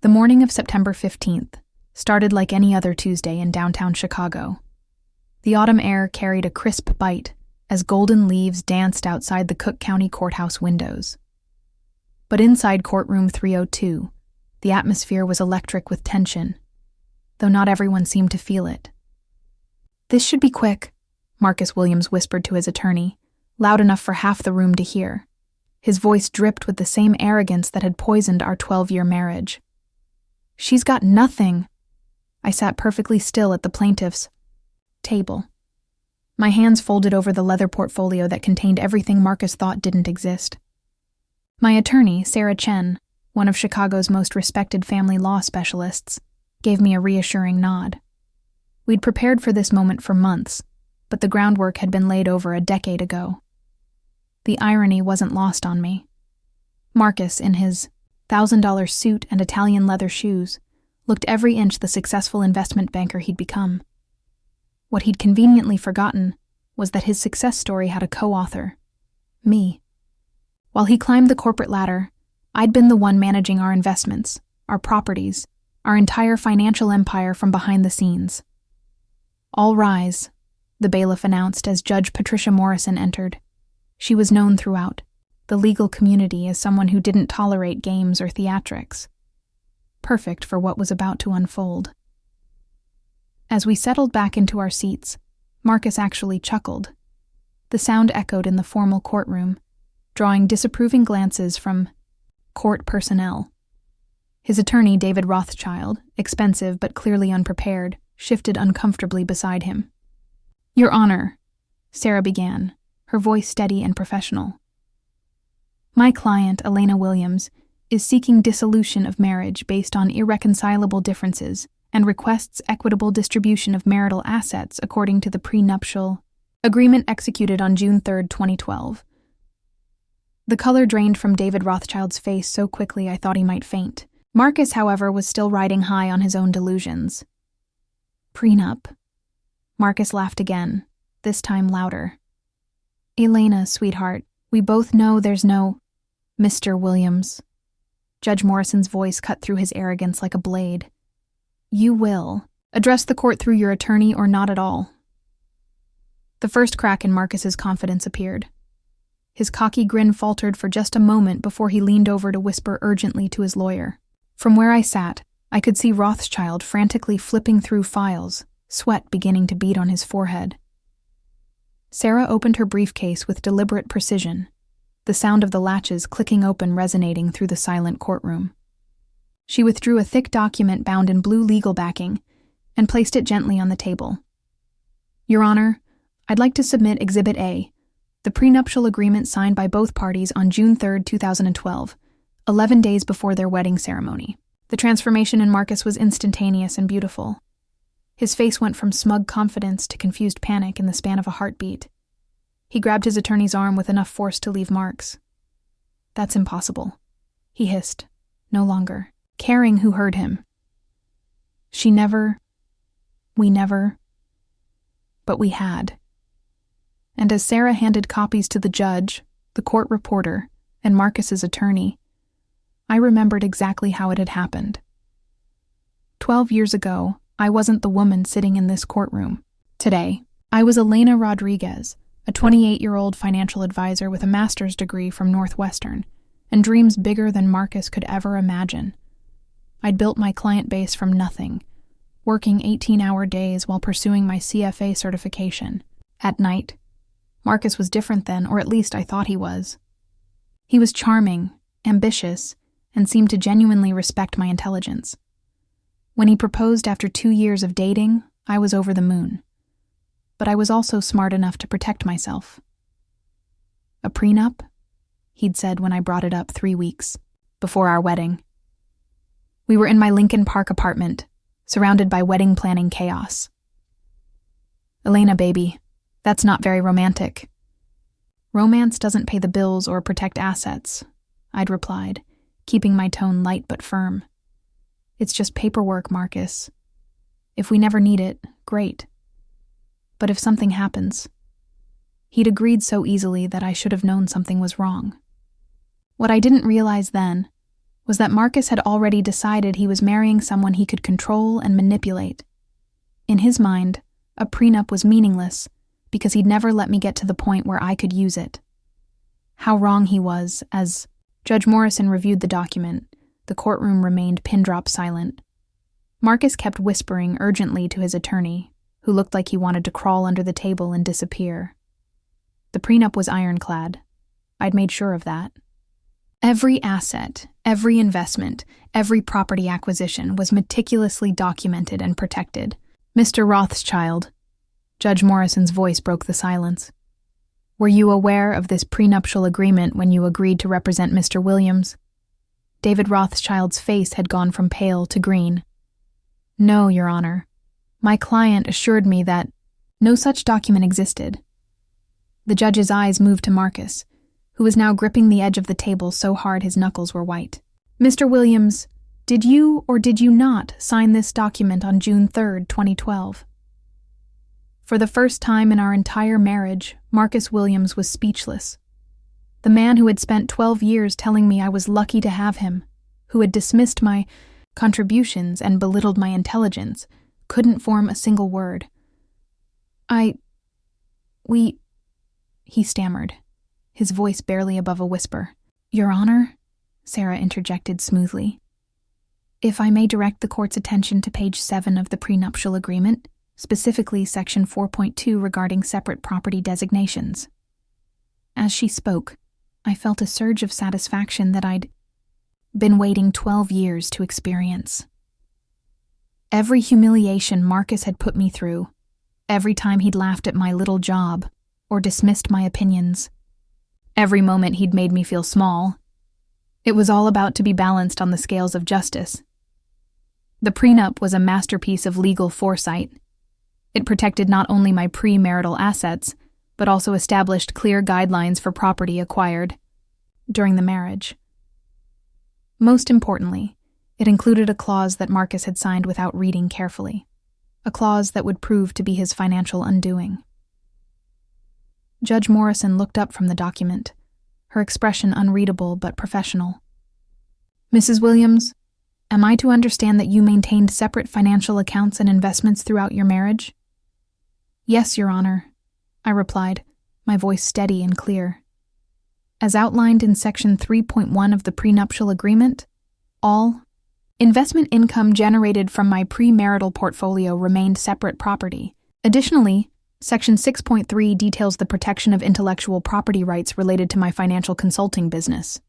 The morning of September 15th started like any other Tuesday in downtown Chicago. The autumn air carried a crisp bite as golden leaves danced outside the Cook County Courthouse windows. But inside courtroom 302, the atmosphere was electric with tension, though not everyone seemed to feel it. "This should be quick," Marcus Williams whispered to his attorney, loud enough for half the room to hear. His voice dripped with the same arrogance that had poisoned our 12-year marriage. "She's got nothing." I sat perfectly still at the plaintiff's table, my hands folded over the leather portfolio that contained everything Marcus thought didn't exist. My attorney, Sarah Chen, one of Chicago's most respected family law specialists, gave me a reassuring nod. We'd prepared for this moment for months, but the groundwork had been laid over a decade ago. The irony wasn't lost on me. Marcus, in his $1,000 suit and Italian leather shoes, looked every inch the successful investment banker he'd become. What he'd conveniently forgotten was that his success story had a co-author, me. While he climbed the corporate ladder, I'd been the one managing our investments, our properties, our entire financial empire from behind the scenes. "All rise," the bailiff announced as Judge Patricia Morrison entered. She was known throughout the legal community as someone who didn't tolerate games or theatrics. Perfect for what was about to unfold. As we settled back into our seats, Marcus actually chuckled. The sound echoed in the formal courtroom, drawing disapproving glances from court personnel. His attorney, David Rothschild, expensive but clearly unprepared, shifted uncomfortably beside him. "Your Honor," Sarah began, her voice steady and professional. "My client, Elena Williams, is seeking dissolution of marriage based on irreconcilable differences and requests equitable distribution of marital assets according to the prenuptial agreement executed on June 3, 2012. The color drained from David Rothschild's face so quickly I thought he might faint. Marcus, however, was still riding high on his own delusions. "Prenup." Marcus laughed again, this time louder. "Elena, sweetheart, we both know there's no Mr. Williams." Judge Morrison's voice cut through his arrogance like a blade. "You will address the court through your attorney or not at all." The first crack in Marcus's confidence appeared. His cocky grin faltered for just a moment before he leaned over to whisper urgently to his lawyer. From where I sat, I could see Rothschild frantically flipping through files, sweat beginning to bead on his forehead. Sarah opened her briefcase with deliberate precision, the sound of the latches clicking open resonating through the silent courtroom. She withdrew a thick document bound in blue legal backing and placed it gently on the table. "Your Honor, I'd like to submit Exhibit A, the prenuptial agreement signed by both parties on June 3, 2012, 11 days before their wedding ceremony." The transformation in Marcus was instantaneous and beautiful. His face went from smug confidence to confused panic in the span of a heartbeat. He grabbed his attorney's arm with enough force to leave marks. "That's impossible," he hissed, no longer caring who heard him. We never, but we had. And as Sarah handed copies to the judge, the court reporter, and Marcus's attorney, I remembered exactly how it had happened. 12 years ago, I wasn't the woman sitting in this courtroom. Today, I was Elena Rodriguez, a 28-year-old financial advisor with a master's degree from Northwestern, and dreams bigger than Marcus could ever imagine. I'd built my client base from nothing, working 18-hour days while pursuing my CFA certification. At night, Marcus was different then, or at least I thought he was. He was charming, ambitious, and seemed to genuinely respect my intelligence. When he proposed after 2 years of dating, I was over the moon. But I was also smart enough to protect myself. "A prenup?" he'd said when I brought it up 3 weeks before our wedding. We were in my Lincoln Park apartment, surrounded by wedding planning chaos. "Elena, baby, that's not very romantic." "Romance doesn't pay the bills or protect assets," I'd replied, keeping my tone light but firm. "It's just paperwork, Marcus. If we never need it, great. But if something happens..." He'd agreed so easily that I should have known something was wrong. What I didn't realize then was that Marcus had already decided he was marrying someone he could control and manipulate. In his mind, a prenup was meaningless because he'd never let me get to the point where I could use it. How wrong he was. As Judge Morrison reviewed the document, the courtroom remained pin-drop silent. Marcus kept whispering urgently to his attorney, who looked like he wanted to crawl under the table and disappear. The prenup was ironclad. I'd made sure of that. Every asset, every investment, every property acquisition was meticulously documented and protected. Mr. Rothschild, Judge Morrison's voice broke the silence. Were you aware of this prenuptial agreement when you agreed to represent Mr. Williams? David Rothschild's face had gone from pale to green. No, Your Honor. My client assured me that no such document existed. The judge's eyes moved to Marcus, who was now gripping the edge of the table so hard his knuckles were white. Mr. Williams, did you or did you not sign this document on June 3rd, 2012? For the first time in our entire marriage, Marcus Williams was speechless. The man who had spent 12 years telling me I was lucky to have him, who had dismissed my contributions and belittled my intelligence, couldn't form a single word. He stammered, his voice barely above a whisper. Your Honor, Sarah interjected smoothly. If I may direct the court's attention to page 7 of the prenuptial agreement, specifically section 4.2 regarding separate property designations. As she spoke, I felt a surge of satisfaction that I'd been waiting 12 years to experience. Every humiliation Marcus had put me through, every time he'd laughed at my little job or dismissed my opinions, every moment he'd made me feel small, it was all about to be balanced on the scales of justice. The prenup was a masterpiece of legal foresight. It protected not only my premarital assets, but also established clear guidelines for property acquired during the marriage. Most importantly, it included a clause that Marcus had signed without reading carefully, a clause that would prove to be his financial undoing. Judge Morrison looked up from the document, her expression unreadable but professional. Mrs. Williams, am I to understand that you maintained separate financial accounts and investments throughout your marriage? Yes, Your Honor, I replied, my voice steady and clear. As outlined in Section 3.1 of the prenuptial agreement, all investment income generated from my premarital portfolio remained separate property. Additionally, Section 6.3 details the protection of intellectual property rights related to my financial consulting business.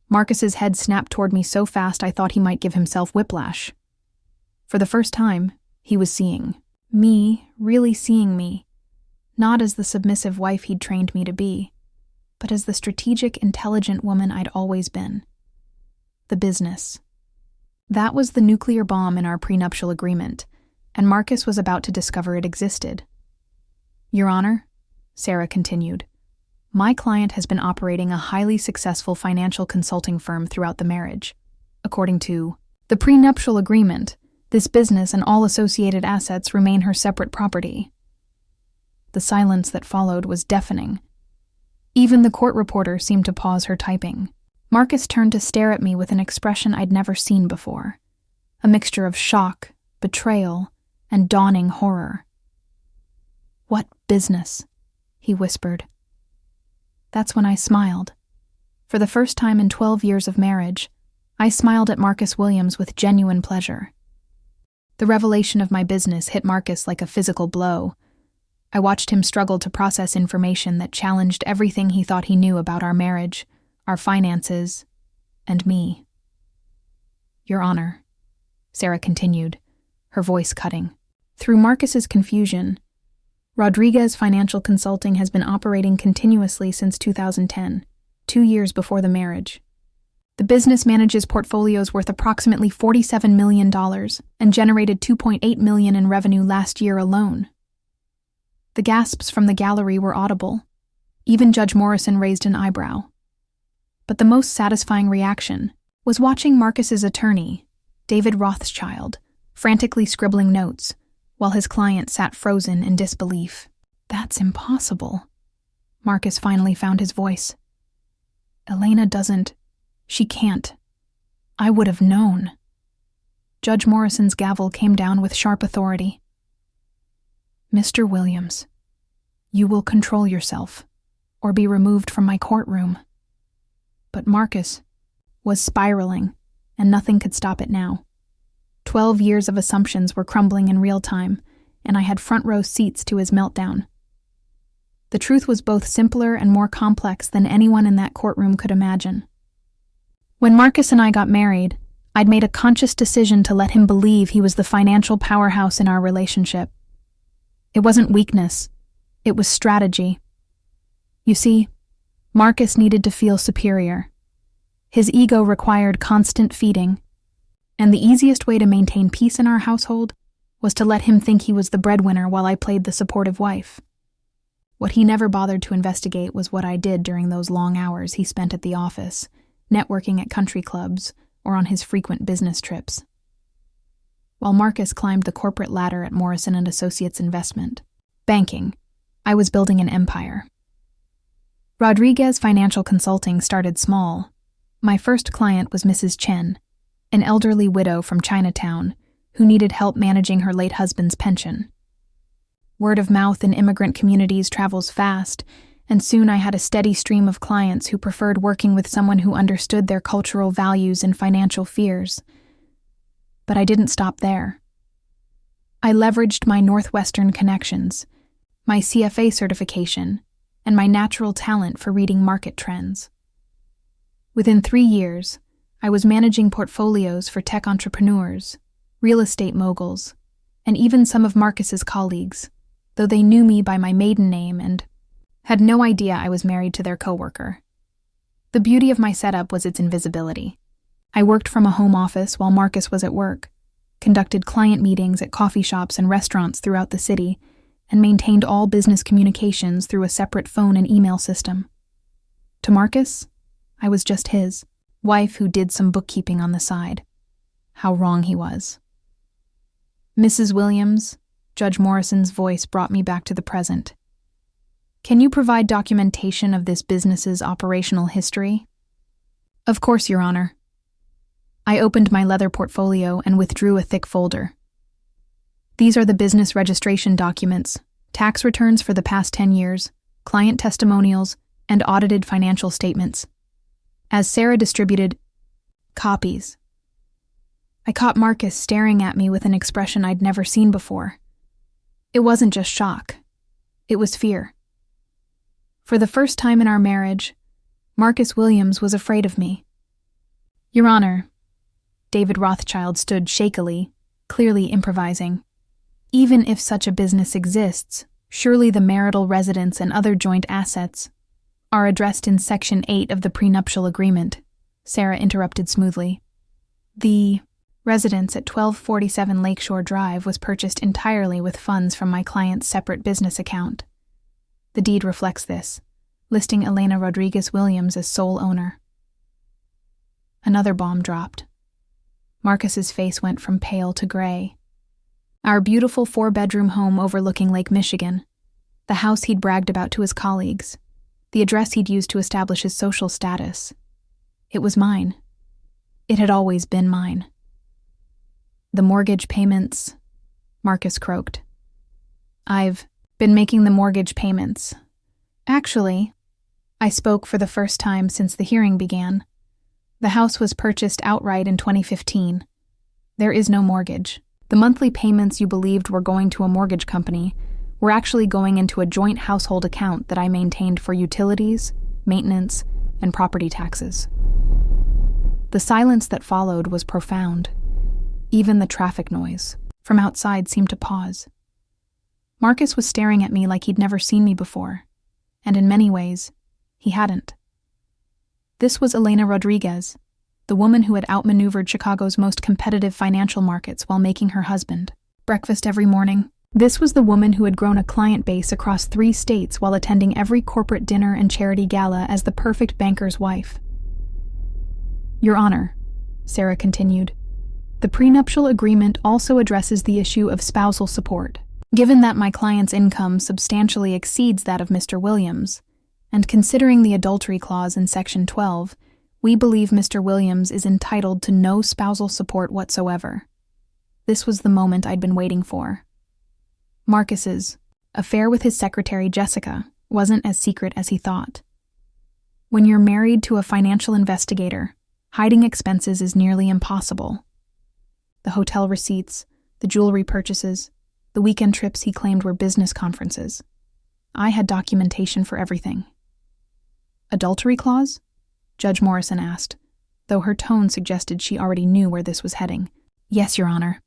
Marcus's head snapped toward me so fast I thought he might give himself whiplash. For the first time, he was seeing me, really seeing me, not as the submissive wife he'd trained me to be, but as the strategic, intelligent woman I'd always been. The business. That was the nuclear bomb in our prenuptial agreement, and Marcus was about to discover it existed. Your Honor, Sarah continued, my client has been operating a highly successful financial consulting firm throughout the marriage. According to the prenuptial agreement, this business and all associated assets remain her separate property. The silence that followed was deafening. Even the court reporter seemed to pause her typing. Marcus turned to stare at me with an expression I'd never seen before, a mixture of shock, betrayal, and dawning horror. What business? He whispered. That's when I smiled. For the first time in 12 years of marriage, I smiled at Marcus Williams with genuine pleasure. The revelation of my business hit Marcus like a physical blow. I watched him struggle to process information that challenged everything he thought he knew about our marriage, our finances, and me. Your Honor, Sarah continued, her voice cutting. Through Marcus's confusion, Rodriguez Financial Consulting has been operating continuously since 2010, 2 years before the marriage. The business manages portfolios worth approximately $47 million and generated $2.8 million in revenue last year alone. The gasps from the gallery were audible. Even Judge Morrison raised an eyebrow. But the most satisfying reaction was watching Marcus's attorney, David Rothschild, frantically scribbling notes, while his client sat frozen in disbelief. That's impossible. Marcus finally found his voice. Elena doesn't. She can't. I would have known. Judge Morrison's gavel came down with sharp authority. Mr. Williams, you will control yourself, or be removed from my courtroom. But Marcus was spiraling, and nothing could stop it now. 12 years of assumptions were crumbling in real time, and I had front-row seats to his meltdown. The truth was both simpler and more complex than anyone in that courtroom could imagine. When Marcus and I got married, I'd made a conscious decision to let him believe he was the financial powerhouse in our relationship. It wasn't weakness, it was strategy. You see, Marcus needed to feel superior. His ego required constant feeding, and the easiest way to maintain peace in our household was to let him think he was the breadwinner while I played the supportive wife. What he never bothered to investigate was what I did during those long hours he spent at the office, networking at country clubs, or on his frequent business trips. While Marcus climbed the corporate ladder at Morrison & Associates Investment Banking, I was building an empire. Rodriguez Financial Consulting started small. My first client was Mrs. Chen, an elderly widow from Chinatown who needed help managing her late husband's pension. Word of mouth in immigrant communities travels fast, and soon I had a steady stream of clients who preferred working with someone who understood their cultural values and financial fears. But I didn't stop there. I leveraged my Northwestern connections, my CFA certification, and my natural talent for reading market trends. Within 3 years, I was managing portfolios for tech entrepreneurs, real estate moguls, and even some of Marcus's colleagues, though they knew me by my maiden name and had no idea I was married to their coworker. The beauty of my setup was its invisibility. I worked from a home office while Marcus was at work, conducted client meetings at coffee shops and restaurants throughout the city, and maintained all business communications through a separate phone and email system. To Marcus, I was just his wife who did some bookkeeping on the side. How wrong he was. Mrs. Williams, Judge Morrison's voice brought me back to the present. Can you provide documentation of this business's operational history? Of course, Your Honor. I opened my leather portfolio and withdrew a thick folder. These are the business registration documents, tax returns for the past 10 years, client testimonials, and audited financial statements. As Sarah distributed copies, I caught Marcus staring at me with an expression I'd never seen before. It wasn't just shock. It was fear. For the first time in our marriage, Marcus Williams was afraid of me. Your Honor, David Rothschild stood shakily, clearly improvising. Even if such a business exists, surely the marital residence and other joint assets are addressed in Section 8 of the prenuptial agreement, Sarah interrupted smoothly. The residence at 1247 Lakeshore Drive was purchased entirely with funds from my client's separate business account. The deed reflects this, listing Elena Rodriguez Williams as sole owner. Another bomb dropped. Marcus's face went from pale to gray. Our beautiful 4-bedroom home overlooking Lake Michigan, the house he'd bragged about to his colleagues, the address he'd used to establish his social status. It was mine. It had always been mine. The mortgage payments, Marcus croaked. I've been making the mortgage payments. Actually, I spoke for the first time since the hearing began. The house was purchased outright in 2015. There is no mortgage. The monthly payments you believed were going to a mortgage company were actually going into a joint household account that I maintained for utilities, maintenance, and property taxes. The silence that followed was profound. Even the traffic noise from outside seemed to pause. Marcus was staring at me like he'd never seen me before, and in many ways, he hadn't. This was Elena Rodriguez, the woman who had outmaneuvered Chicago's most competitive financial markets while making her husband breakfast every morning. This was the woman who had grown a client base across 3 states while attending every corporate dinner and charity gala as the perfect banker's wife. Your Honor, Sarah continued, the prenuptial agreement also addresses the issue of spousal support. Given that my client's income substantially exceeds that of Mr. Williams, and considering the adultery clause in Section 12, We believe Mr. Williams is entitled to no spousal support whatsoever. This was the moment I'd been waiting for. Marcus's affair with his secretary, Jessica, wasn't as secret as he thought. When you're married to a financial investigator, hiding expenses is nearly impossible. The hotel receipts, the jewelry purchases, the weekend trips he claimed were business conferences. I had documentation for everything. Adultery clause? Judge Morrison asked, though her tone suggested she already knew where this was heading. Yes, Your Honor.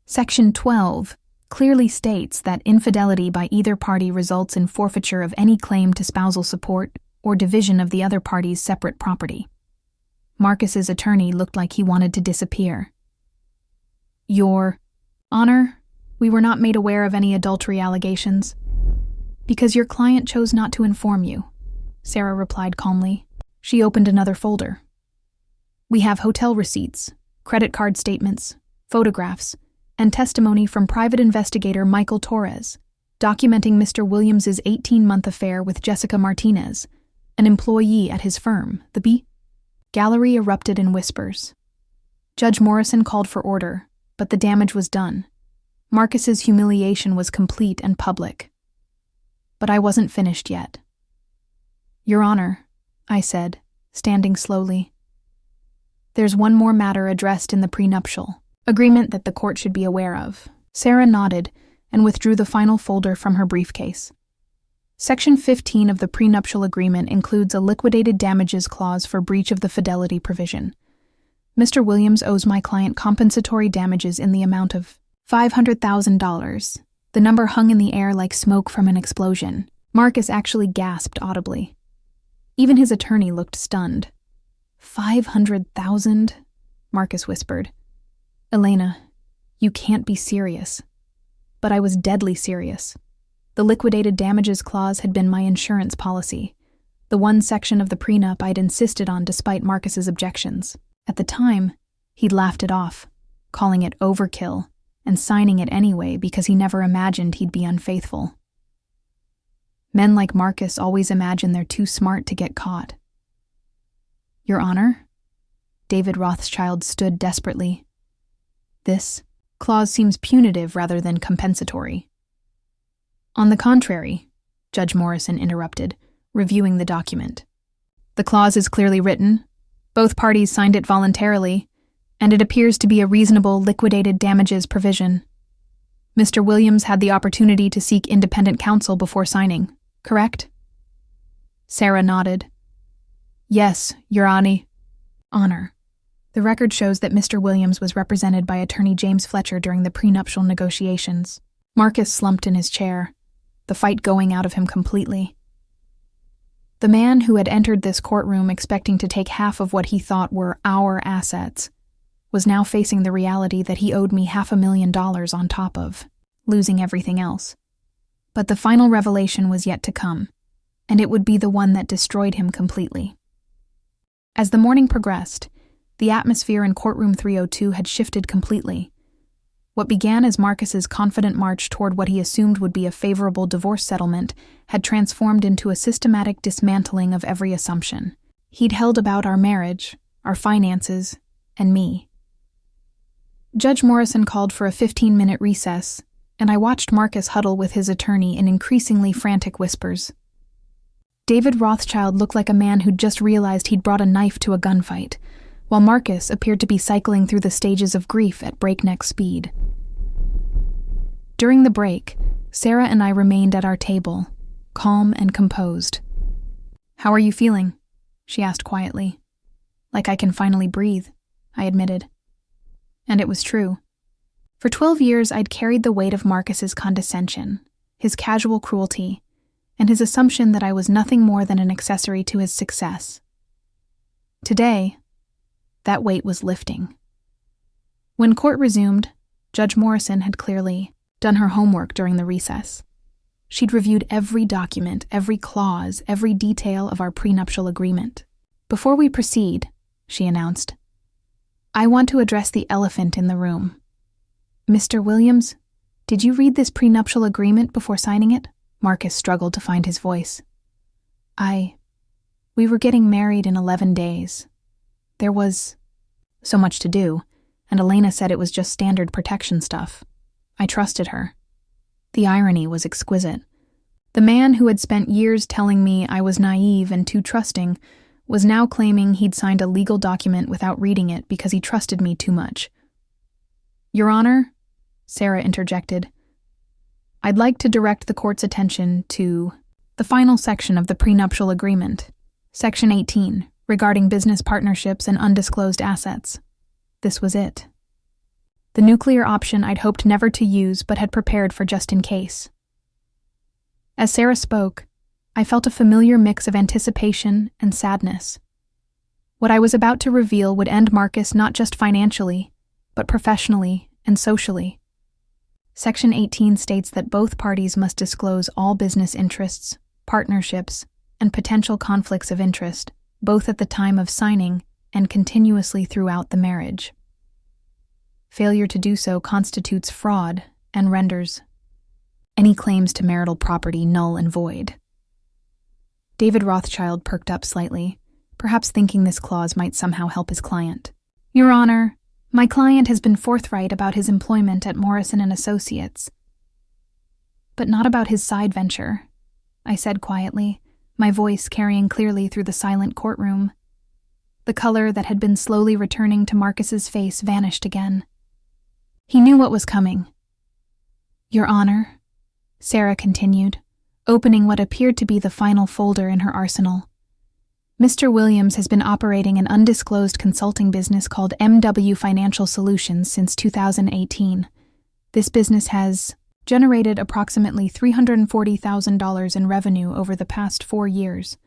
Section 12 clearly states that infidelity by either party results in forfeiture of any claim to spousal support or division of the other party's separate property. Marcus's attorney looked like he wanted to disappear. Your Honor, we were not made aware of any adultery allegations. Because your client chose not to inform you, Sarah replied calmly. She opened another folder. We have hotel receipts, credit card statements, photographs, and testimony from private investigator Michael Torres, documenting Mr. Williams's 18-month affair with Jessica Martinez, an employee at his firm, the B. Gallery erupted in whispers. Judge Morrison called for order, but the damage was done. Marcus's humiliation was complete and public. But I wasn't finished yet. Your Honor, I said, standing slowly. There's one more matter addressed in the prenuptial agreement that the court should be aware of. Sarah nodded and withdrew the final folder from her briefcase. Section 15 of the prenuptial agreement includes a liquidated damages clause for breach of the fidelity provision. Mr. Williams owes my client compensatory damages in the amount of $500,000. The number hung in the air like smoke from an explosion. Marcus actually gasped audibly. Even his attorney looked stunned. 500,000? Marcus whispered. Elena, you can't be serious. But I was deadly serious. The liquidated damages clause had been my insurance policy, the one section of the prenup I'd insisted on despite Marcus's objections. At the time, he'd laughed it off, calling it overkill, and signing it anyway because he never imagined he'd be unfaithful. Men like Marcus always imagine they're too smart to get caught. Your Honor? David Rothschild stood desperately. This clause seems punitive rather than compensatory. On the contrary, Judge Morrison interrupted, reviewing the document. The clause is clearly written, both parties signed it voluntarily, and it appears to be a reasonable liquidated damages provision. Mr. Williams had the opportunity to seek independent counsel before signing, correct? Sarah nodded. Yes, Your Honor. The record shows that Mr. Williams was represented by attorney James Fletcher during the prenuptial negotiations. Marcus slumped in his chair, the fight going out of him completely. The man who had entered this courtroom expecting to take half of what he thought were our assets was now facing the reality that he owed me $500,000 on top of, losing everything else. But the final revelation was yet to come, and it would be the one that destroyed him completely. As the morning progressed, the atmosphere in courtroom 302 had shifted completely. What began as Marcus's confident march toward what he assumed would be a favorable divorce settlement had transformed into a systematic dismantling of every assumption he'd held about our marriage, our finances, and me. Judge Morrison called for a 15-minute recess, and I watched Marcus huddle with his attorney in increasingly frantic whispers. David Rothschild looked like a man who'd just realized he'd brought a knife to a gunfight, while Marcus appeared to be cycling through the stages of grief at breakneck speed. During the break, Sarah and I remained at our table, calm and composed. "How are you feeling?" she asked quietly. "Like I can finally breathe," I admitted. And it was true. For 12 years, I'd carried the weight of Marcus's condescension, his casual cruelty, and his assumption that I was nothing more than an accessory to his success. Today, that weight was lifting. When court resumed, Judge Morrison had clearly done her homework during the recess. She'd reviewed every document, every clause, every detail of our prenuptial agreement. "Before we proceed," she announced, "I want to address the elephant in the room. Mr. Williams, did you read this prenuptial agreement before signing it?" Marcus struggled to find his voice. We We were getting married in 11 days. There was so much to do, and Elena said it was just standard protection stuff. I trusted her. The irony was exquisite. The man who had spent years telling me I was naive and too trusting was now claiming he'd signed a legal document without reading it because he trusted me too much. "Your Honor," Sarah interjected, "I'd like to direct the court's attention to the final section of the prenuptial agreement, Section 18, regarding business partnerships and undisclosed assets." This was it. The nuclear option I'd hoped never to use but had prepared for just in case. As Sarah spoke, I felt a familiar mix of anticipation and sadness. What I was about to reveal would end Marcus not just financially, but professionally and socially. Section 18 states that both parties must disclose all business interests, partnerships, and potential conflicts of interest, both at the time of signing and continuously throughout the marriage. Failure to do so constitutes fraud and renders any claims to marital property null and void. David Rothschild perked up slightly, perhaps thinking this clause might somehow help his client. "Your Honor, my client has been forthright about his employment at Morrison & Associates, but not about his side venture," I said quietly, my voice carrying clearly through the silent courtroom. The color that had been slowly returning to Marcus's face vanished again. He knew what was coming. "Your Honor," Sarah continued, opening what appeared to be the final folder in her arsenal, "Mr. Williams has been operating an undisclosed consulting business called MW Financial Solutions since 2018. This business has generated approximately $340,000 in revenue over the past 4 years,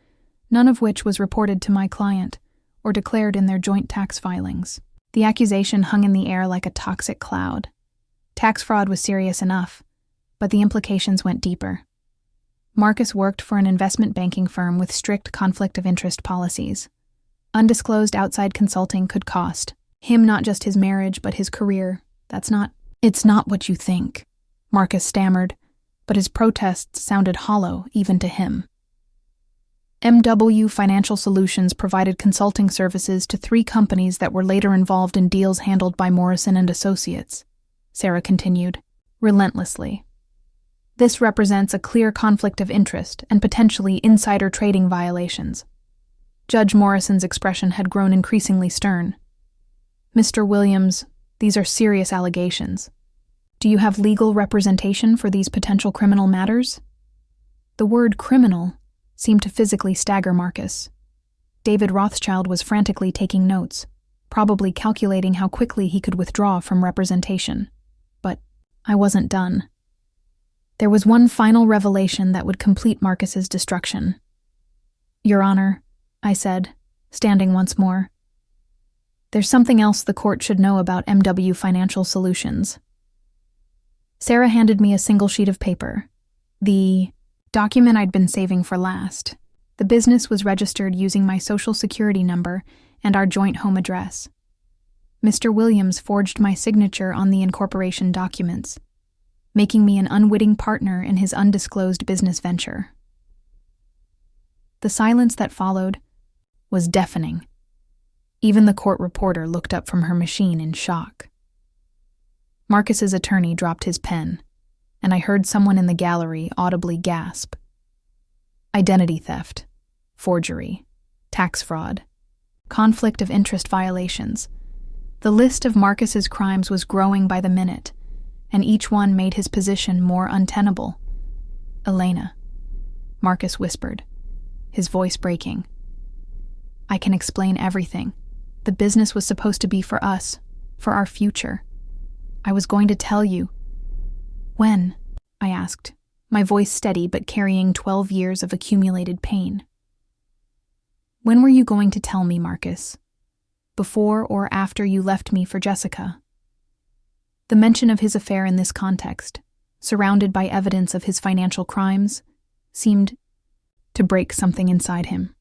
none of which was reported to my client or declared in their joint tax filings." The accusation hung in the air like a toxic cloud. Tax fraud was serious enough, but the implications went deeper. Marcus worked for an investment banking firm with strict conflict of interest policies. Undisclosed outside consulting could cost him not just his marriage, but his career. "It's not what you think," Marcus stammered, but his protests sounded hollow even to him. MW Financial Solutions provided consulting services to 3 companies that were later involved in deals handled by Morrison & Associates, Sarah continued, relentlessly. "This represents a clear conflict of interest and potentially insider trading violations." Judge Morrison's expression had grown increasingly stern. "Mr. Williams, these are serious allegations. Do you have legal representation for these potential criminal matters?" The word criminal seemed to physically stagger Marcus. David Rothschild was frantically taking notes, probably calculating how quickly he could withdraw from representation. But I wasn't done. There was one final revelation that would complete Marcus's destruction. "Your Honor," I said, standing once more, "there's something else the court should know about MW Financial Solutions." Sarah handed me a single sheet of paper. The document I'd been saving for last. The business was registered using my social security number and our joint home address. Mr. Williams forged my signature on the incorporation documents, making me an unwitting partner in his undisclosed business venture. The silence that followed was deafening. Even the court reporter looked up from her machine in shock. Marcus's attorney dropped his pen, and I heard someone in the gallery audibly gasp. Identity theft, forgery, tax fraud, conflict of interest violations. The list of Marcus's crimes was growing by the minute, and each one made his position more untenable. "Elena," Marcus whispered, his voice breaking. "I can explain everything. The business was supposed to be for us, for our future. I was going to tell you." "When?" I asked, my voice steady but carrying 12 years of accumulated pain. "When were you going to tell me, Marcus? Before or after you left me for Jessica?" The mention of his affair in this context, surrounded by evidence of his financial crimes, seemed to break something inside him.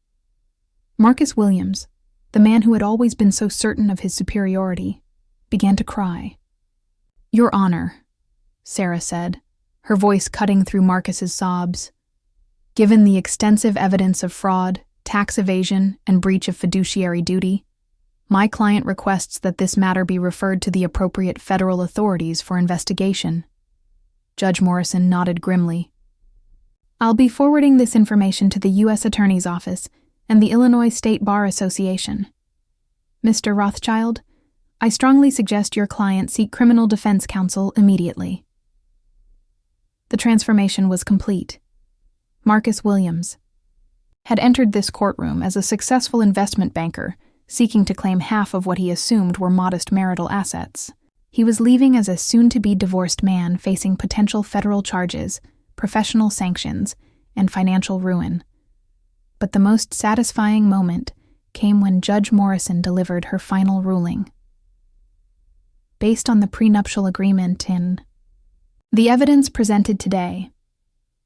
Marcus Williams, the man who had always been so certain of his superiority, began to cry. "Your Honor," Sarah said, her voice cutting through Marcus's sobs, "given the extensive evidence of fraud, tax evasion, and breach of fiduciary duty. My client requests that this matter be referred to the appropriate federal authorities for investigation." Judge Morrison nodded grimly. "I'll be forwarding this information to the U.S. Attorney's Office and the Illinois State Bar Association. Mr. Rothschild, I strongly suggest your client seek criminal defense counsel immediately." The transformation was complete. Marcus Williams had entered this courtroom as a successful investment banker, seeking to claim half of what he assumed were modest marital assets. He was leaving as a soon-to-be divorced man facing potential federal charges, professional sanctions, and financial ruin. But the most satisfying moment came when Judge Morrison delivered her final ruling. Based on the prenuptial agreement in the evidence presented today,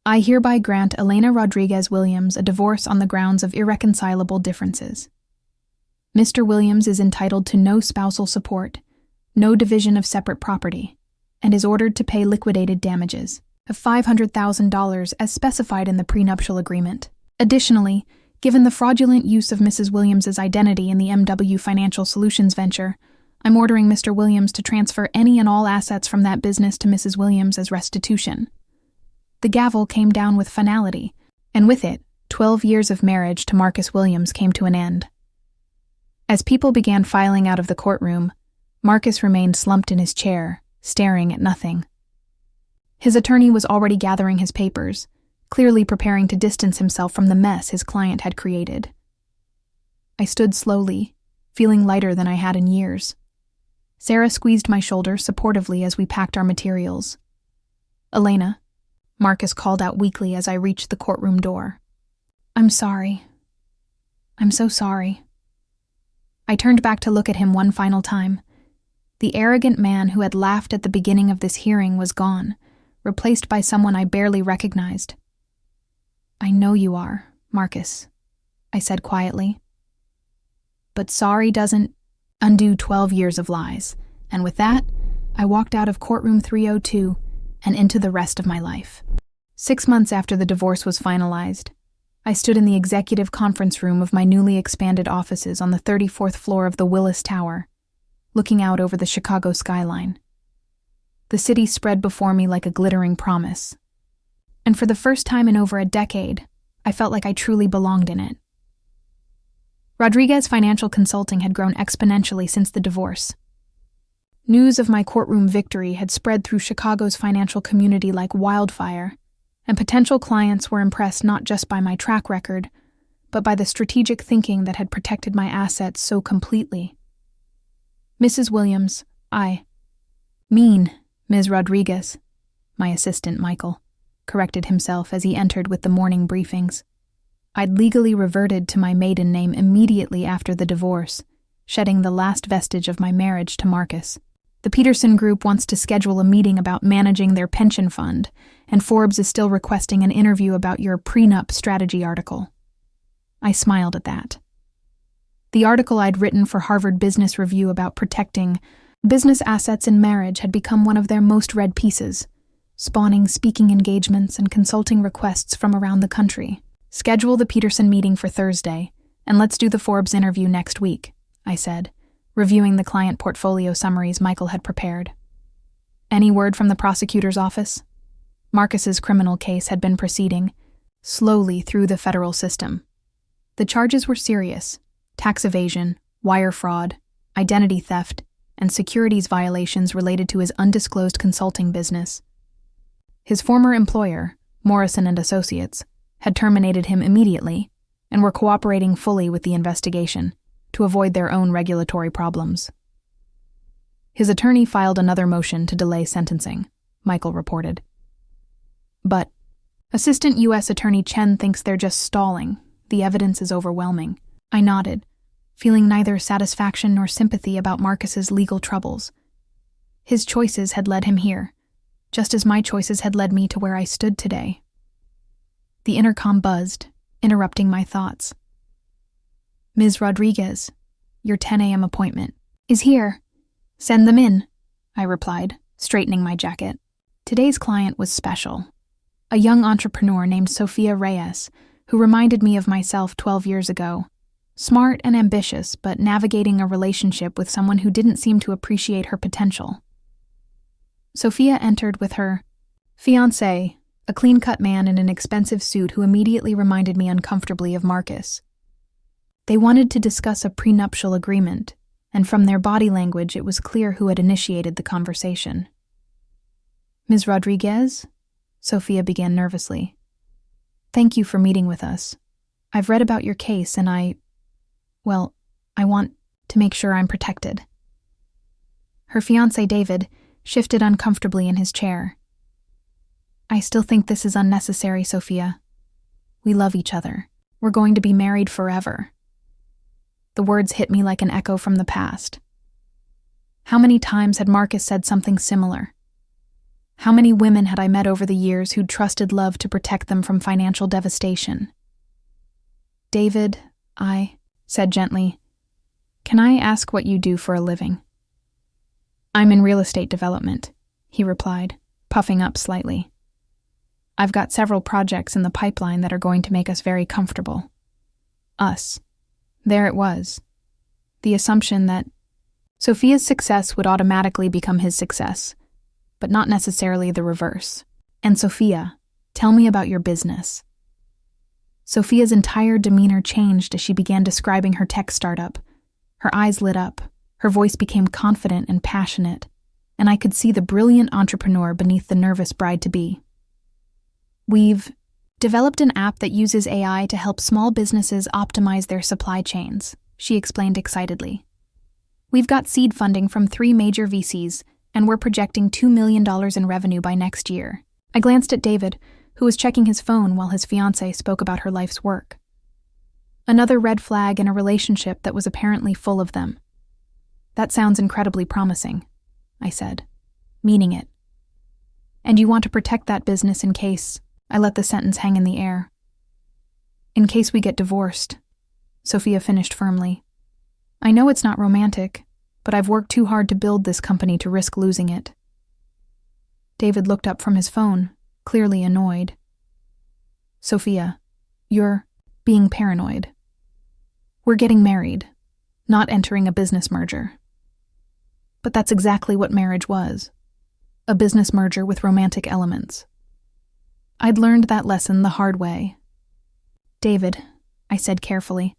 I hereby grant Elena Rodriguez Williams a divorce on the grounds of irreconcilable differences. Mr. Williams is entitled to no spousal support, no division of separate property, and is ordered to pay liquidated damages of $500,000 as specified in the prenuptial agreement. Additionally, given the fraudulent use of Mrs. Williams's identity in the MW Financial Solutions venture, I'm ordering Mr. Williams to transfer any and all assets from that business to Mrs. Williams as restitution. The gavel came down with finality, and with it, 12 years of marriage to Marcus Williams came to an end. As people began filing out of the courtroom, Marcus remained slumped in his chair, staring at nothing. His attorney was already gathering his papers, clearly preparing to distance himself from the mess his client had created. I stood slowly, feeling lighter than I had in years. Sarah squeezed my shoulder supportively as we packed our materials. "Elena," Marcus called out weakly as I reached the courtroom door. "I'm sorry. I'm so sorry." I turned back to look at him one final time. The arrogant man who had laughed at the beginning of this hearing was gone, replaced by someone I barely recognized. "I know you are, Marcus," I said quietly. But sorry doesn't undo 12 years of lies, and with that, I walked out of courtroom 302 and into the rest of my life. 6 months after the divorce was finalized, I stood in the executive conference room of my newly expanded offices on the 34th floor of the Willis Tower, looking out over the Chicago skyline. The city spread before me like a glittering promise, and for the first time in over a decade, I felt like I truly belonged in it. Rodriguez Financial Consulting had grown exponentially since the divorce. News of my courtroom victory had spread through Chicago's financial community like wildfire, and potential clients were impressed not just by my track record, but by the strategic thinking that had protected my assets so completely. "Mrs. Williams, Ms. Rodriguez," my assistant Michael corrected himself as he entered with the morning briefings. I'd legally reverted to my maiden name immediately after the divorce, shedding the last vestige of my marriage to Marcus. "The Peterson Group wants to schedule a meeting about managing their pension fund, and Forbes is still requesting an interview about your prenup strategy article." I smiled at that. The article I'd written for Harvard Business Review about protecting business assets in marriage had become one of their most read pieces, spawning speaking engagements and consulting requests from around the country. "Schedule the Peterson meeting for Thursday, and let's do the Forbes interview next week," I said, reviewing the client portfolio summaries Michael had prepared. "Any word from the prosecutor's office?" Marcus's criminal case had been proceeding slowly through the federal system. The charges were serious: tax evasion, wire fraud, identity theft, and securities violations related to his undisclosed consulting business. His former employer, Morrison & Associates, had terminated him immediately and were cooperating fully with the investigation to avoid their own regulatory problems. His attorney filed another motion to delay sentencing, Michael reported. But Assistant U.S. Attorney Chen thinks they're just stalling. The evidence is overwhelming. I nodded, feeling neither satisfaction nor sympathy about Marcus's legal troubles. His choices had led him here, just as my choices had led me to where I stood today. The intercom buzzed, interrupting my thoughts. "Ms. Rodriguez, your 10 a.m. appointment is here. Send them in," I replied, straightening my jacket. Today's client was special. A young entrepreneur named Sophia Reyes, who reminded me of myself 12 years ago. Smart and ambitious, but navigating a relationship with someone who didn't seem to appreciate her potential. Sophia entered with her fiancé, a clean-cut man in an expensive suit who immediately reminded me uncomfortably of Marcus. They wanted to discuss a prenuptial agreement, and from their body language it was clear who had initiated the conversation. "Ms. Rodriguez?" Sophia began nervously. "Thank you for meeting with us. I've read about your case and I want to make sure I'm protected." Her fiancé, David, shifted uncomfortably in his chair. "I still think this is unnecessary, Sophia. We love each other. We're going to be married forever." The words hit me like an echo from the past. How many times had Marcus said something similar? How many women had I met over the years who'd trusted love to protect them from financial devastation? "David," I said gently, "can I ask what you do for a living?" "I'm in real estate development," he replied, puffing up slightly. "I've got several projects in the pipeline that are going to make us very comfortable." Us. There it was. The assumption that Sophia's success would automatically become his success, but not necessarily the reverse. "And Sophia, tell me about your business." Sophia's entire demeanor changed as she began describing her tech startup. Her eyes lit up, her voice became confident and passionate, and I could see the brilliant entrepreneur beneath the nervous bride-to-be. "We've developed an app that uses AI to help small businesses optimize their supply chains," she explained excitedly. "We've got seed funding from 3 major VCs, and we're projecting $2 million in revenue by next year." I glanced at David, who was checking his phone while his fiancée spoke about her life's work. Another red flag in a relationship that was apparently full of them. "That sounds incredibly promising," I said, meaning it. "And you want to protect that business in case—" I let the sentence hang in the air. "In case we get divorced," Sophia finished firmly. "I know it's not romantic, but I've worked too hard to build this company to risk losing it." David looked up from his phone, clearly annoyed. "Sophia, you're being paranoid. We're getting married, not entering a business merger." But that's exactly what marriage was. A business merger with romantic elements. I'd learned that lesson the hard way. "David," I said carefully,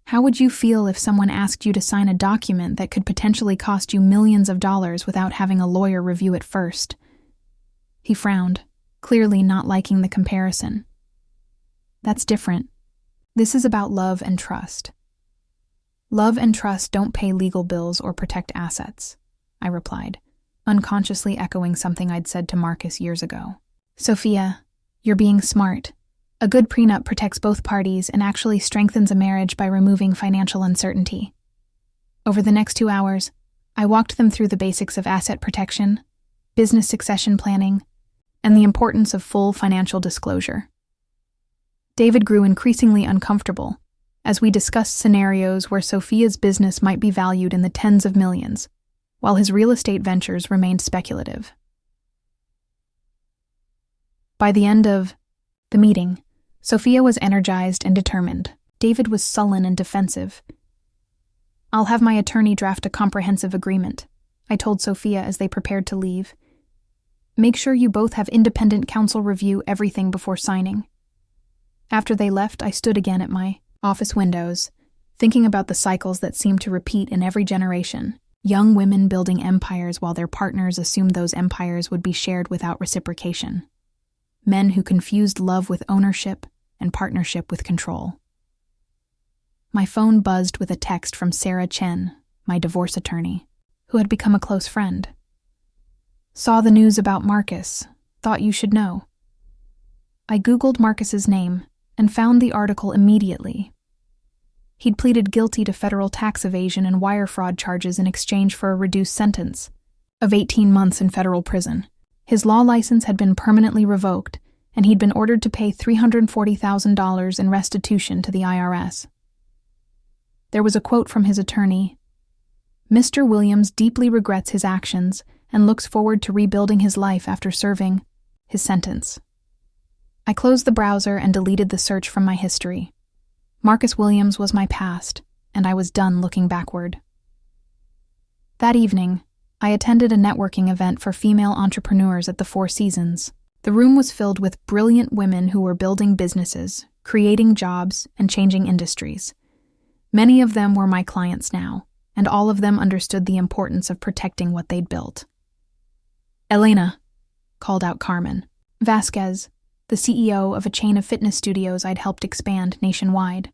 "how would you feel if someone asked you to sign a document that could potentially cost you millions of dollars without having a lawyer review it first?" He frowned, clearly not liking the comparison. "That's different. This is about love and trust." "Love and trust don't pay legal bills or protect assets," I replied, unconsciously echoing something I'd said to Marcus years ago. "Sophia, you're being smart. A good prenup protects both parties and actually strengthens a marriage by removing financial uncertainty." Over the next 2 hours, I walked them through the basics of asset protection, business succession planning, and the importance of full financial disclosure. David grew increasingly uncomfortable as we discussed scenarios where Sophia's business might be valued in the tens of millions, while his real estate ventures remained speculative. By the end of the meeting, Sophia was energized and determined. David was sullen and defensive. "I'll have my attorney draft a comprehensive agreement," I told Sophia as they prepared to leave. "Make sure you both have independent counsel review everything before signing." After they left, I stood again at my office windows, thinking about the cycles that seemed to repeat in every generation. Young women building empires while their partners assumed those empires would be shared without reciprocation. Men who confused love with ownership and partnership with control. My phone buzzed with a text from Sarah Chen, my divorce attorney, who had become a close friend. "Saw the news about Marcus. Thought you should know." I Googled Marcus's name and found the article immediately. He'd pleaded guilty to federal tax evasion and wire fraud charges in exchange for a reduced sentence of 18 months in federal prison. His law license had been permanently revoked, and he'd been ordered to pay $340,000 in restitution to the IRS. There was a quote from his attorney: "Mr. Williams deeply regrets his actions and looks forward to rebuilding his life after serving his sentence." I closed the browser and deleted the search from my history. Marcus Williams was my past, and I was done looking backward. That evening, I attended a networking event for female entrepreneurs at the Four Seasons. The room was filled with brilliant women who were building businesses, creating jobs, and changing industries. Many of them were my clients now, and all of them understood the importance of protecting what they'd built. "Elena," called out Carmen Vasquez, the CEO of a chain of fitness studios I'd helped expand nationwide.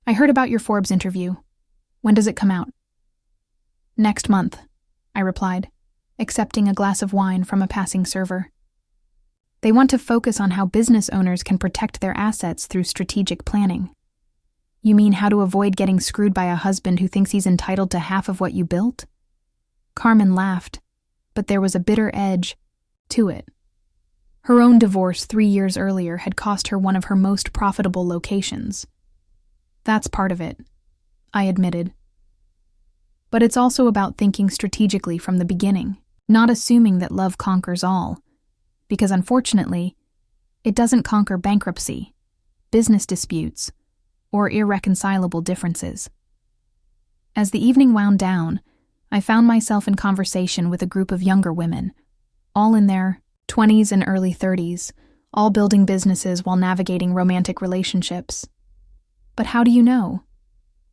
"I heard about your Forbes interview. When does it come out?" "Next month," I replied, accepting a glass of wine from a passing server. "They want to focus on how business owners can protect their assets through strategic planning." "You mean how to avoid getting screwed by a husband who thinks he's entitled to half of what you built?" Carmen laughed, but there was a bitter edge to it. Her own divorce 3 years earlier had cost her one of her most profitable locations. "That's part of it," I admitted. "But it's also about thinking strategically from the beginning, not assuming that love conquers all. Because unfortunately, it doesn't conquer bankruptcy, business disputes, or irreconcilable differences." As the evening wound down, I found myself in conversation with a group of younger women, all in their 20s and early 30s, all building businesses while navigating romantic relationships. "But how do you know?"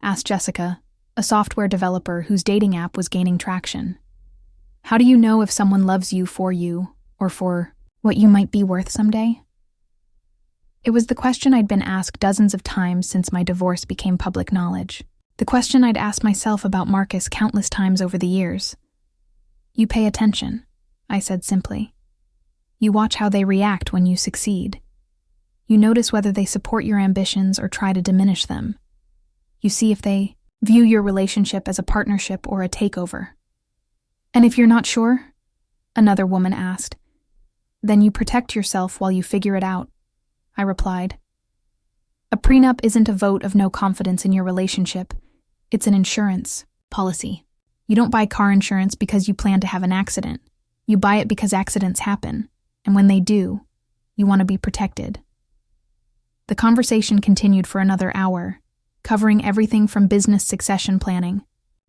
asked Jessica, a software developer whose dating app was gaining traction. "How do you know if someone loves you, or for what you might be worth someday?" It was the question I'd been asked dozens of times since my divorce became public knowledge. The question I'd asked myself about Marcus countless times over the years. "You pay attention," I said simply. "You watch how they react when you succeed. You notice whether they support your ambitions or try to diminish them. You see if they view your relationship as a partnership or a takeover." "And if you're not sure?" another woman asked. "Then you protect yourself while you figure it out," I replied. "A prenup isn't a vote of no confidence in your relationship. It's an insurance policy. You don't buy car insurance because you plan to have an accident. You buy it because accidents happen, and when they do, you want to be protected." The conversation continued for another hour, covering everything from business succession planning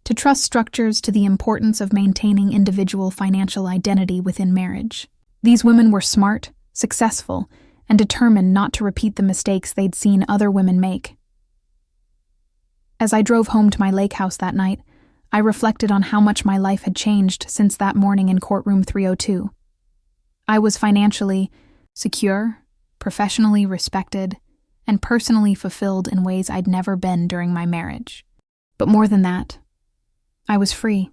to trust structures to the importance of maintaining individual financial identity within marriage. These women were smart, successful, and determined not to repeat the mistakes they'd seen other women make. As I drove home to my lake house that night, I reflected on how much my life had changed since that morning in courtroom 302. I was financially secure, professionally respected, and personally fulfilled in ways I'd never been during my marriage. But more than that, I was free.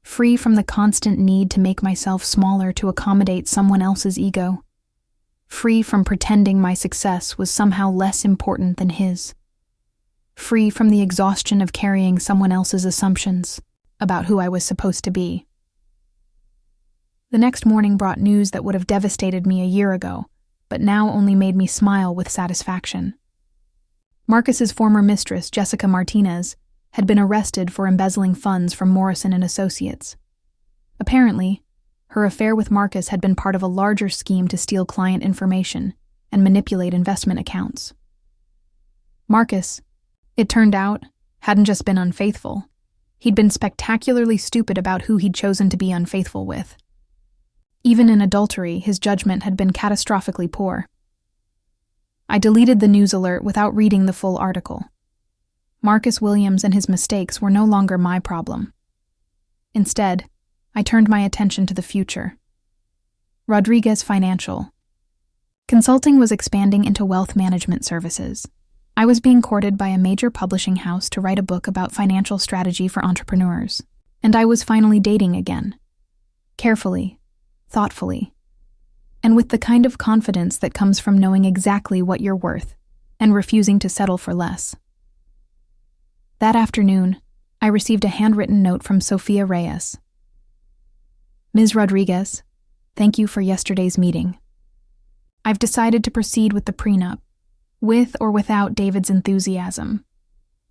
Free from the constant need to make myself smaller to accommodate someone else's ego. Free from pretending my success was somehow less important than his. Free from the exhaustion of carrying someone else's assumptions about who I was supposed to be. The next morning brought news that would have devastated me a year ago, but now only made me smile with satisfaction. Marcus's former mistress, Jessica Martinez, had been arrested for embezzling funds from Morrison and Associates. Apparently, her affair with Marcus had been part of a larger scheme to steal client information and manipulate investment accounts. Marcus, it turned out, hadn't just been unfaithful. He'd been spectacularly stupid about who he'd chosen to be unfaithful with. Even in adultery, his judgment had been catastrophically poor. I deleted the news alert without reading the full article. Marcus Williams and his mistakes were no longer my problem. Instead, I turned my attention to the future. Rodriguez Financial. Consulting was expanding into wealth management services. I was being courted by a major publishing house to write a book about financial strategy for entrepreneurs, and I was finally dating again. Carefully, thoughtfully, and with the kind of confidence that comes from knowing exactly what you're worth and refusing to settle for less. That afternoon, I received a handwritten note from Sofia Reyes. "Ms. Rodriguez, thank you for yesterday's meeting. I've decided to proceed with the prenup, with or without David's enthusiasm.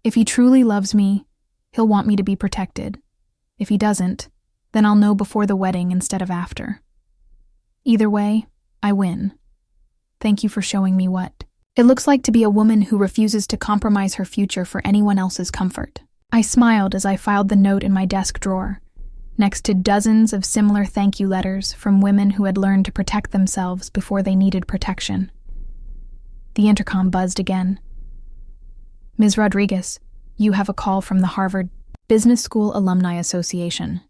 If he truly loves me, he'll want me to be protected. If he doesn't, then I'll know before the wedding instead of after. Either way, I win. Thank you for showing me what it looks like to be a woman who refuses to compromise her future for anyone else's comfort. I smiled as I filed the note in my desk drawer, next to dozens of similar thank you letters from women who had learned to protect themselves before they needed protection. The intercom buzzed again. Ms. Rodriguez, you have a call from the Harvard Business School Alumni Association.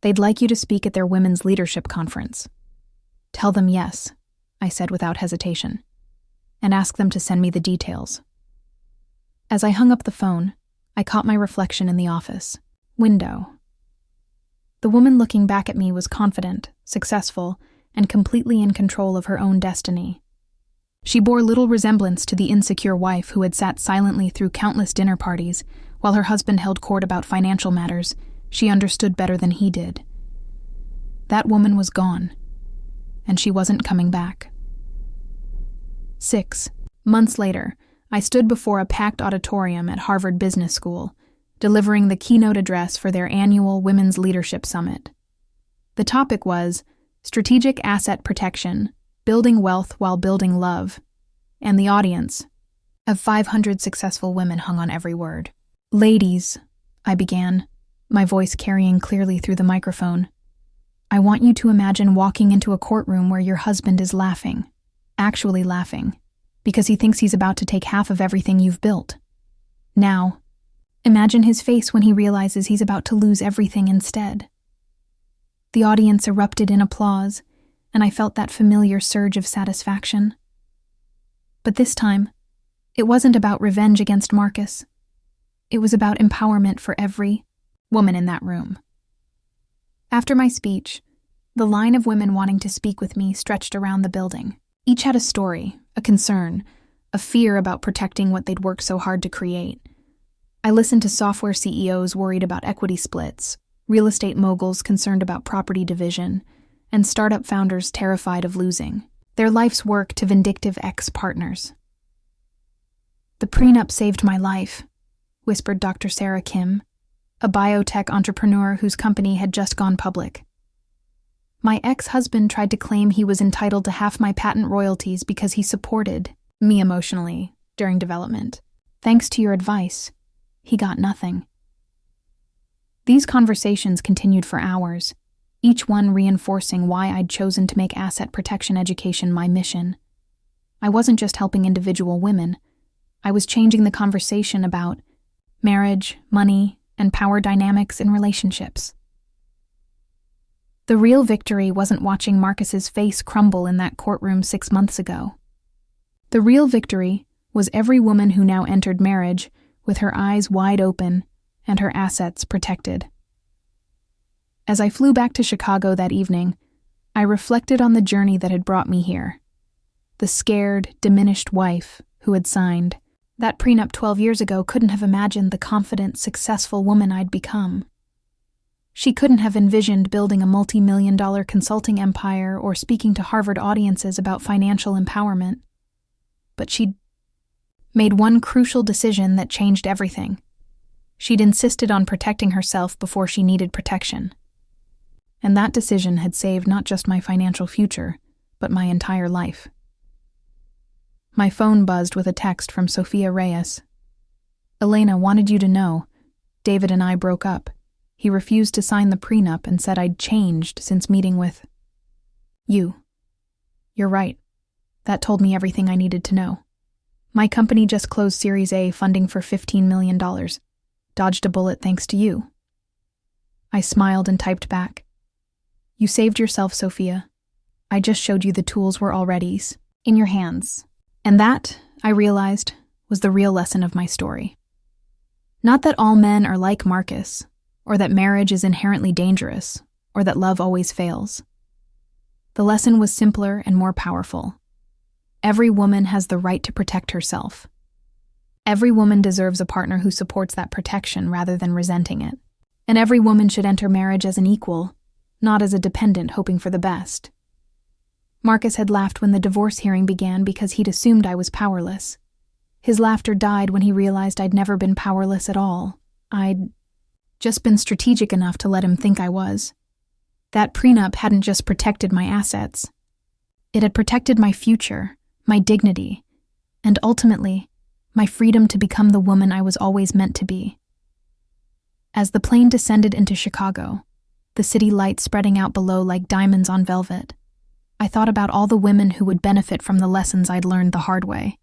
They'd like you to speak at their Women's Leadership Conference. Tell them yes, I said without hesitation, and ask them to send me the details. As I hung up the phone, I caught my reflection in the office window. The woman looking back at me was confident, successful, and completely in control of her own destiny. She bore little resemblance to the insecure wife who had sat silently through countless dinner parties while her husband held court about financial matters she understood better than he did. That woman was gone, and she wasn't coming back. 6 months later, I stood before a packed auditorium at Harvard Business School, delivering the keynote address for their annual Women's Leadership Summit. The topic was Strategic Asset Protection, Building Wealth While Building Love, and the audience of 500 successful women hung on every word. Ladies, I began, my voice carrying clearly through the microphone. I want you to imagine walking into a courtroom where your husband is laughing, actually laughing, because he thinks he's about to take half of everything you've built. Now, imagine his face when he realizes he's about to lose everything instead. The audience erupted in applause, and I felt that familiar surge of satisfaction. But this time, it wasn't about revenge against Marcus. It was about empowerment for every woman in that room. After my speech, the line of women wanting to speak with me stretched around the building. Each had a story, a concern, a fear about protecting what they'd worked so hard to create. I listened to software CEOs worried about equity splits, real estate moguls concerned about property division, and startup founders terrified of losing their life's work to vindictive ex-partners. The prenup saved my life, whispered Dr. Sarah Kim, a biotech entrepreneur whose company had just gone public. My ex-husband tried to claim he was entitled to half my patent royalties because he supported me emotionally during development. Thanks to your advice, he got nothing. These conversations continued for hours, each one reinforcing why I'd chosen to make asset protection education my mission. I wasn't just helping individual women. I was changing the conversation about marriage, money, and power dynamics in relationships. The real victory wasn't watching Marcus's face crumble in that courtroom 6 months ago. The real victory was every woman who now entered marriage with her eyes wide open and her assets protected. As I flew back to Chicago that evening, I reflected on the journey that had brought me here. The scared, diminished wife who had signed that prenup 12 years ago couldn't have imagined the confident, successful woman I'd become. She couldn't have envisioned building a multi-million-dollar consulting empire or speaking to Harvard audiences about financial empowerment. But she'd made one crucial decision that changed everything. She'd insisted on protecting herself before she needed protection. And that decision had saved not just my financial future, but my entire life. My phone buzzed with a text from Sophia Reyes. Elena wanted you to know, David and I broke up. He refused to sign the prenup and said I'd changed since meeting with you. You're right. That told me everything I needed to know. My company just closed Series A funding for $15 million. Dodged a bullet thanks to you. I smiled and typed back. You saved yourself, Sophia. I just showed you the tools were already in your hands. And that, I realized, was the real lesson of my story. Not that all men are like Marcus, or that marriage is inherently dangerous, or that love always fails. The lesson was simpler and more powerful. Every woman has the right to protect herself. Every woman deserves a partner who supports that protection rather than resenting it. And every woman should enter marriage as an equal, not as a dependent hoping for the best. Marcus had laughed when the divorce hearing began because he'd assumed I was powerless. His laughter died when he realized I'd never been powerless at all. I'd just been strategic enough to let him think I was. That prenup hadn't just protected my assets. It had protected my future, my dignity, and ultimately, my freedom to become the woman I was always meant to be. As the plane descended into Chicago, the city lights spreading out below like diamonds on velvet, I thought about all the women who would benefit from the lessons I'd learned the hard way.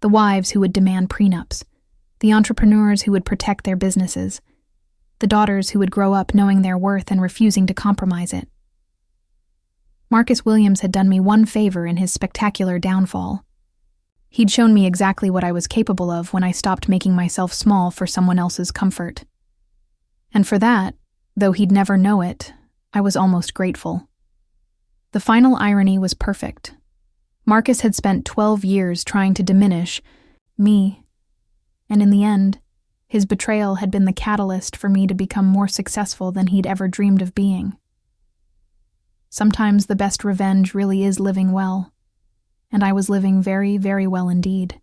The wives who would demand prenups, the entrepreneurs who would protect their businesses, the daughters who would grow up knowing their worth and refusing to compromise it. Marcus Williams had done me one favor in his spectacular downfall. He'd shown me exactly what I was capable of when I stopped making myself small for someone else's comfort. And for that, though he'd never know it, I was almost grateful. The final irony was perfect. Marcus had spent 12 years trying to diminish me, and in the end, his betrayal had been the catalyst for me to become more successful than he'd ever dreamed of being. Sometimes the best revenge really is living well, and I was living very, very well indeed.